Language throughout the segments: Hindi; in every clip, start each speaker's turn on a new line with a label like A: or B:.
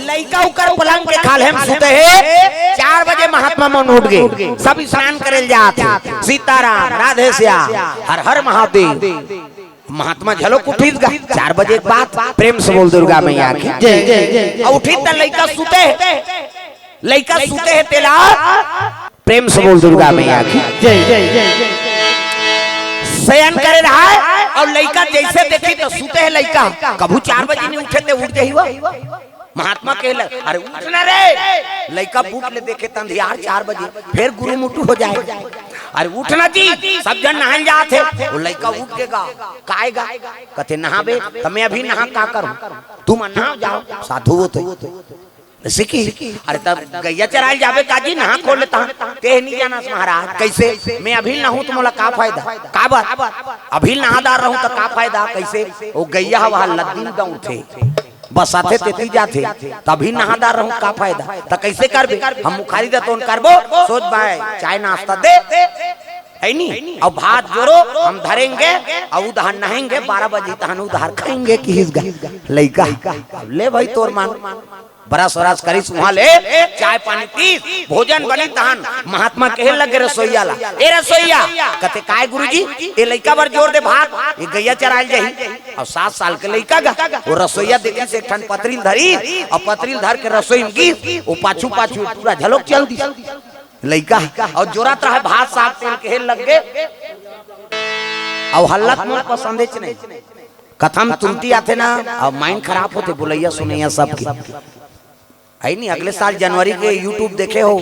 A: लइका उकर पलंग के खाले में सुते है। 4 बजे महात्मा मन उठ गए, सब स्नान करे जाते, सीताराम राधे श्याम हर हर महादेव। महात्मा झलक उठी 4 बजे के बाद प्रेम से बोल दुर्गा मैया की जय जय जय। उठी त लइका सुते है तेला प्रेम से बोल दुर्गा मैया की जय जय जय। शयन करे रहा है और लइका जैसे देखी तो सुते है लइका, कभू 4 बजे नहीं उठे थे, उठ गई हुआ। महात्मा कहले अरे उठना रे, लइका बूट ले देखे तंधियार 4 बजे, फिर गुरु मुटु हो जाए। अरे उठना जी, सब जन नहान जाते, वो लइका उठ गेगा काएगा, कहते नहाबे तो मैं अभी नहा का करूं, तुम नहा जाओ साधु होते सीखी। अरे तब गैया चराल जाबे काजी नहा खोल लेता ते नहीं जाना महाराज कैसे, मैं अभी नहूं तो मोला का फायदा, का बात अभी नहादार रहूं तो का फायदा कैसे। वो गैया वहां लद्दीन दा उठे बस आते तेती जाते, तभी नहादार रहूं का फायदा, तो कैसे करबे हम मुखारी दे तो करबो। सोच भाई चाय नाश्ता दे है नहीं, और भात जोड़ो हम धरेंगे और उधार नहाएंगे, 12 बजे तहन उधार खाएंगे कि लइका ले भाई तोर मान बरस वरस करी वहां ले चाय पानी पी भोजन बनी तहन। महात्मा कहे लगे रसोईया ला, ए रसोईया कहते काय गुरुजी ये लइका बर जोर दे भात, ये गैया चराल जाही। और 7 साल के लइका गा वो रसोईया देखे से एक ठन पतरील धरी और पतरील धर के रसोई में गिर वो पाछू पाछू पूरा झलोक चल दी लइका और जोरात रहा भात साग तेल के लग गए। और हल्लत मोर पसंद नहीं कथम तुमती आते ना और माइंड खराब होते बोलैया सुनैया सबकी है नहीं। अगले साल जनवरी के YouTube देखे हो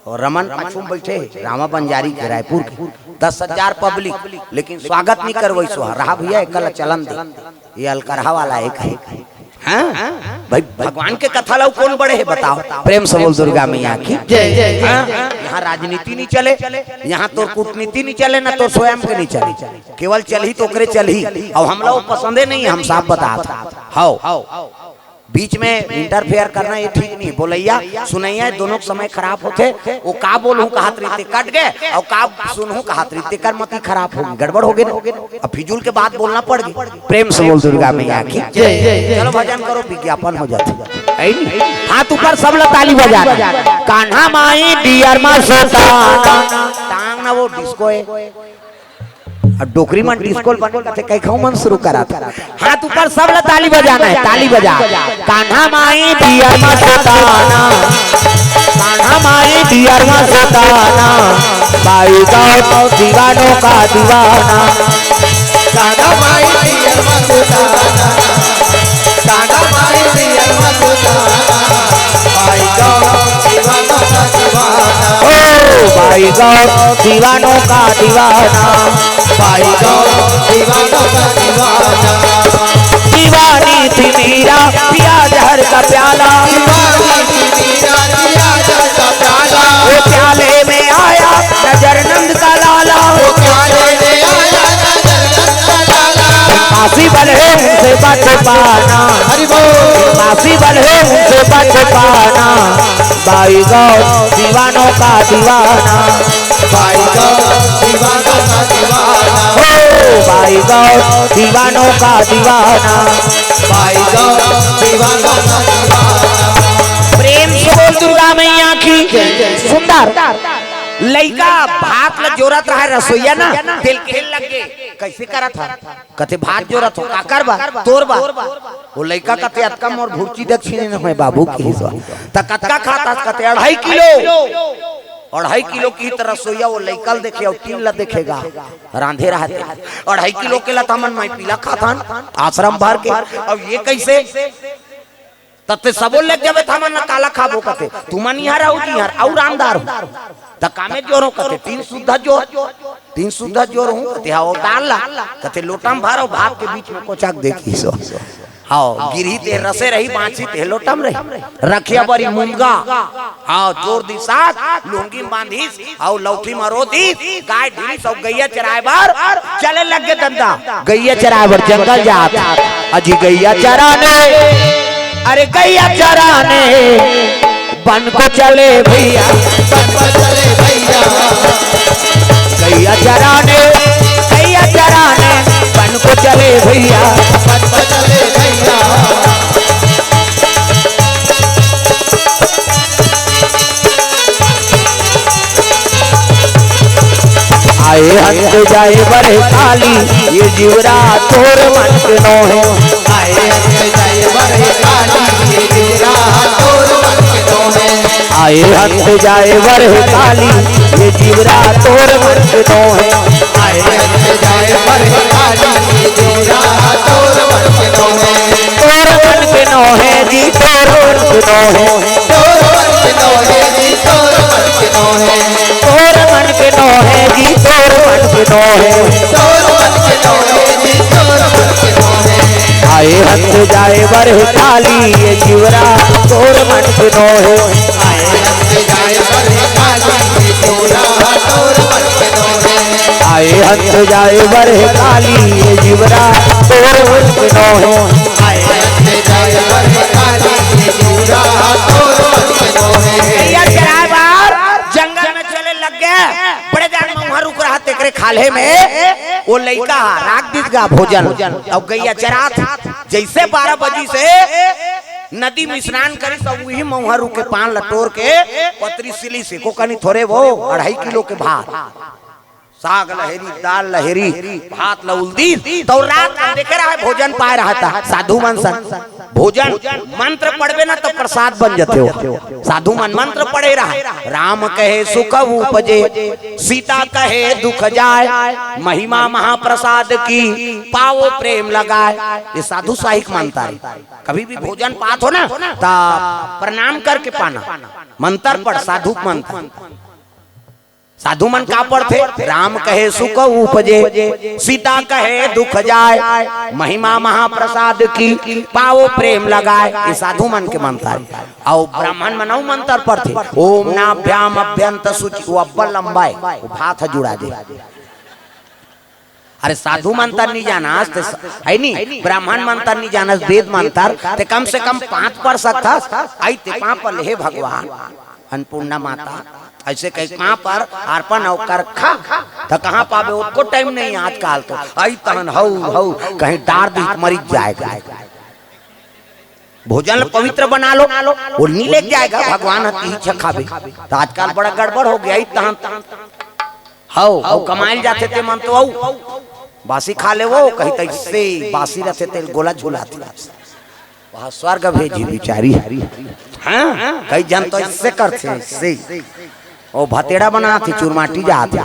A: और रमन पाछू बैठे रामा बंजारी के रायपुर के 10,000 पब्लिक, लेकिन स्वागत नहीं करवई सो रहा भैया एकल चलन दे, ये अलकरहा वाला एक है। हाँ भाई भगवान के कथा लो कौन बड़े है बताओ। प्रेम से बोल दुर्गा मैया की जय जय। यहाँ राजनीति नहीं चले, यहाँ तो कूटनीति नहीं चले, ना तो स्वयं के नहीं चले, केवल चल ही तो करे चल ही। और हम लोग पसंदे नहीं, हम साफ बता बीच में इंटरफेयर करना ये ठीक नहीं। बोलैया सुनैया दोनों समय खराब होते, वो का बोलूं कहा तरीते कट गए और का सुनूं कहा तरीते कर मती खराब होगी, गड़बड़ हो गई, अब फिजूल के बात बोलना पड़ गई। प्रेम से बोल दुर्गा मैया की जय। चलो भजन करो, विज्ञापन हो जाते हाथ ऊपर सब लोग ताली बजा। कान्हा माई डियर मा सोता टांग ना वो डिस्को है डोकरी मन डिस्को बने कई खाऊ मन शुरू करा था। हाथ ऊपर सब लोग ताली बजाना है, ताली बजा। कान्हा माई डियर मा सोताना, कान्हा माई डियर मा सोताना, बाई गाँव दीवानों का दीवाना। कान्हा माई डियर मा सोताना, कान्हा माई डियर मा सोताना, बाई गाँव दीवानों का दीवाना। ओ बाई गाँव दीवानों का दीवाना, बाई गाँव दीवानों का दीवाना। दीवानी थी मीरा पिया जहर का प्याला, दीवानी थी मीरा पिया जहर का प्याला। वो प्याले में आया नजर नंद का लाला, वो प्याले में आया नजर नंद का लाला। फांसी बल है उनसे बच पाना, हरि बोल फांसी बल है उनसे बच पाना। बाई गाँव दीवानों का दीवाना, बाई गाँव दीवानों का दीवाना। हो बाई गाँव दीवानों का दीवाना, बाई गाँव दीवानों का दीवाना। प्रेम से बोल दुर्गा मैया की सुंदर। लइका भात ल जोरत रहा रसोईया ना तेल खेल लग गए, कैसे करा था कथे भात जोरत हो का करबा तोरबा। वो लइका कथे अतका मोर भुर्ची दक्षिण न होय बाबू की हिस्सा त कतका खाता कथे 2.5 किलो, 2.5 किलो की तरह रसोईया वो लइकल देखे और 3 ला देखेगा रांधे रहते 2.5 किलो के लता मन मैं पीला खाथन आश्रम भर के। अब ये कैसे तते सबो लग जावे थामन ना काला खाबो कथे तुम निहार आउ निहार और रामदार हो त कामे जोरो कथे 3 शुद्ध जोर हूं कथे हां डाल ला कथे लोटम भरो भात के बीच में कोचाक देखी सो हां गिरही ते रसे रही बांची ते लोटम रही रखिया बरी मुंगा हां जोर दी साथ लुंगी बांधी और लौठी मारो दी गाय ढीली सब गैया चराए बार चले लग गए धंधा। गैया चराए बार जंगल जात अजी गैया चराने, अरे गैया चराने बन को चले भैया, बन को चले भैया। गैया चराने बन को चले भैया, बन को चले भैया। आए हंस जाए बड़े काली ये जीवरा तोर मन के नो है।
B: आए हंस जाए बड़े काली ये जीवरा तोर मन के नो है।
A: आए हंस जाए बड़े काली ये जीवरा तोर मन के नो है।
B: आए हंस जाए बड़े काली ये जीवरा तोर मन के नो है।
A: तोर मन के नो है जी तोर मन के नो है।
B: तोर मन के नो है जी तोर मन के नो है।
A: तोर मन के नो है जी तोर मन के नो है।
B: तोर मन के नो है जी तोर मन के नो है।
A: आए हंस जाए बड़े काली ये जीवरा तोर मन के नो है।
B: आए हंस जाए बड़े काली ये जीवरा तोर मन के नो है।
A: आए हंस जाए बड़े काली ये जीवरा तोर मन के नो है।
B: आए हंस जाए बड़े काली ये जीवरा तोर मन के नो है।
A: जंगल में चले लग गए बड़े जान मुहर रुक रहा तेकरे खाले में वो लइका राख दिस गा भोजन अब गैया चरात जैसे 12 बजी से नदी में स्नान करी सब वही मुहर रुक के पान लटोर के पतरी सिली से को कनी थोड़े वो 2.5 किलो के भात साग लहरी दाल लहरी भात लउल्दी तो रात में देखे रहा है भोजन पाए रहा था। साधु मन भोजन मंत्र पढ़वे ना तो प्रसाद बन जाते हो। साधु मन मंत्र पढ़े रहा है। राम कहे सुख उपजे सीता कहे दुख जाए महिमा महाप्रसाद की पाओ प्रेम लगाए। ये साधु साहिक मानता है। कभी भी भोजन पात हो ना तो प्रणाम करके पाना मंत्र पढ़ साधु मंत्र। साधु मन का पढ़ते राम कहे सुख उपजे सीता कहे दुख जाए महिमा महाप्रसाद की पाओ प्रेम लगाए। ये साधु मन के मंत्र है। और ब्राह्मण मनऊ मंत्र पढ़ते ओम नाभ्याम अभ्यंत शुचि वो अब्बल लंबाए वो भात जुड़ा दे। अरे साधु मंत्र नहीं जाना है नहीं ब्राह्मण मंत्र नहीं जाना वेद मंत्र ते कम से कम 5 पढ़ सकता आई ते 5 पर हे भगवान अन्नपूर्णा माता ऐसे कहीं कहाँ पर अर्पण कर खा तो कहाँ पावे उसको टाइम नहीं आजकल तो आई तहन हऊ हऊ कहीं डार दी मरीज जाएगा। भोजन पवित्र बना लो वो नहीं ले जाएगा भगवान इच्छा खावे तो आजकल बड़ा गड़बड़ हो गया तहन हऊ हऊ कमाइल जाते थे मन तो बासी खा ले वो कहीं तैसे बासी रहते थे गोला झुलाती वहाँ स्वर्ग भेजी बिचारी। हाँ कई जन तो इससे करते इससे ओ भतेड़ा बनाते चूरमाटी जाते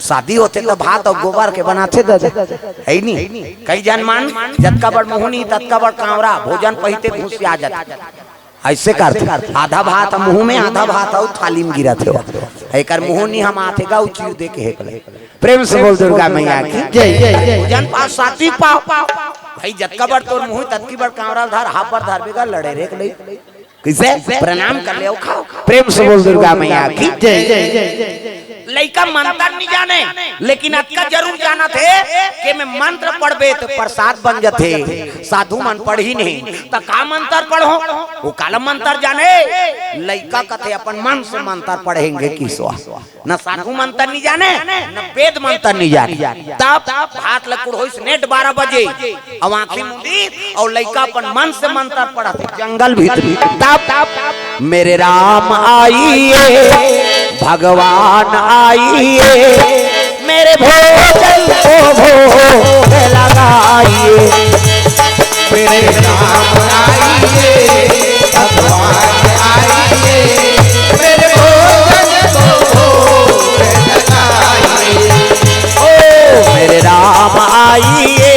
A: शादी होते तो भात और गोबर के बनाते है नहीं। कई जन मान जतका बड़ मुहनी ततका बड़ कांवरा भोजन पहिते घुस आ जाते ऐसे करते आधा भात मुंह में आधा भात और थाली में गिरा थे एक मुहनी हम आते गा उची दे के हेकले। प्रेम से बोल दुर्गा मैया की जय जय। भोजन पास सात्विक पाओ भाई जतका बड़ तोर मुंह ततकी बड़ कांवरा धर हा पर धर बेगा लड़े रे ले किसे प्रणाम कर ले खाओ। प्रेम से बोल दुर्गा मैया की जय जय। लइका मंत्र नहीं जाने लेकिन अक्का जरूर जाना थे कि मैं मंत्र पढ़बे तो प्रसाद बन जाते। साधु मन पढ़ी नहीं तो का मंत्र पढ़ो वो काला मंत्र जाने लइका कथे अपन मन से मंत्र पढ़ेंगे किसवा न साधु मंत्र नहीं जाने न वेद मंत्र नहीं जाने। तब हाथ लकुड़ होइस नेट 12 बजे और आंखें मुंदी और लइका अपन मन से मंत्र पढ़ते जंगल भीतर। तब मेरे राम आइए भगवान आइए मेरे भोजन को भोग लगाइए।
B: मेरे राम आइए भगवान आइए मेरे भोजन को भोग लगाइए।
A: ओ मेरे राम आइए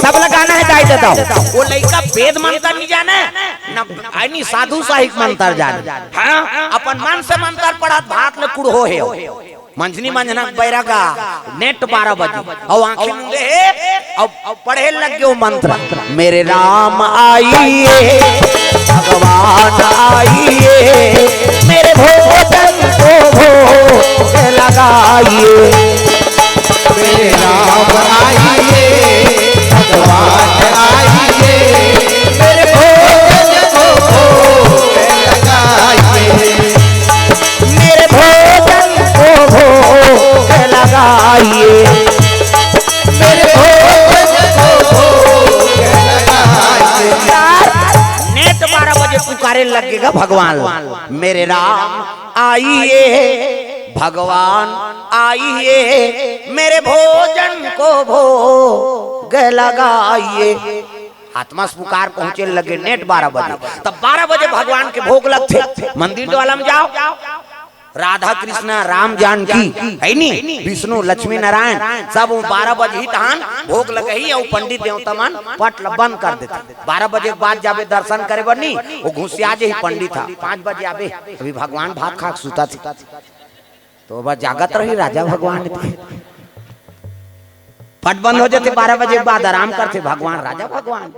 A: सब लगाना है दाई देता वो लड़का वेद मंत्र नहीं जाने न आनी साधु साहिक मंत्र जाने। हाँ अपन मन से मंत्र पढ़ा भात में कुड़ हो है मंझनी मंझना बैरागा नेट 12 बजे और आंखें मूंदे है और पढ़े लग गए मंत्र मेरे राम आइए भगवान आइए मेरे भोजन को भोग लगाइए।
B: मेरे राम आइए भगवान आइए मेरे भोजन को भोग लगाइए।
A: मेरे भोजन को भोग लगाइए।
B: मेरे भोजन को भोग लगाइए।
A: नेट 12 बजे पुकारे लगेगा भगवान मेरे राम आइए भगवान आइए मेरे भोजन को भोग लगाइए। आत्मा पुकार पहुंचे लगे नेट 12 बजे। तब 12 बजे भगवान के भोग लगते। मंदिर द्वाला में जाओ, राधा कृष्ण राम जानकी है नी, विष्णु लक्ष्मी नारायण सब 12 बजे ही तहान भोग लगे ही। और पंडित देवता मन पट बंद कर देते। 12 बजे के बाद जाबे दर्शन करे बनी वो घुसिया जे ही पंडित था। 5 बजे आबे अभी भगवान भात खा के सुता थे। तो बस जागत रही राजा भगवान, पट बंद हो जाते 12 बजे के बाद आराम करते भगवान राजा भगवान।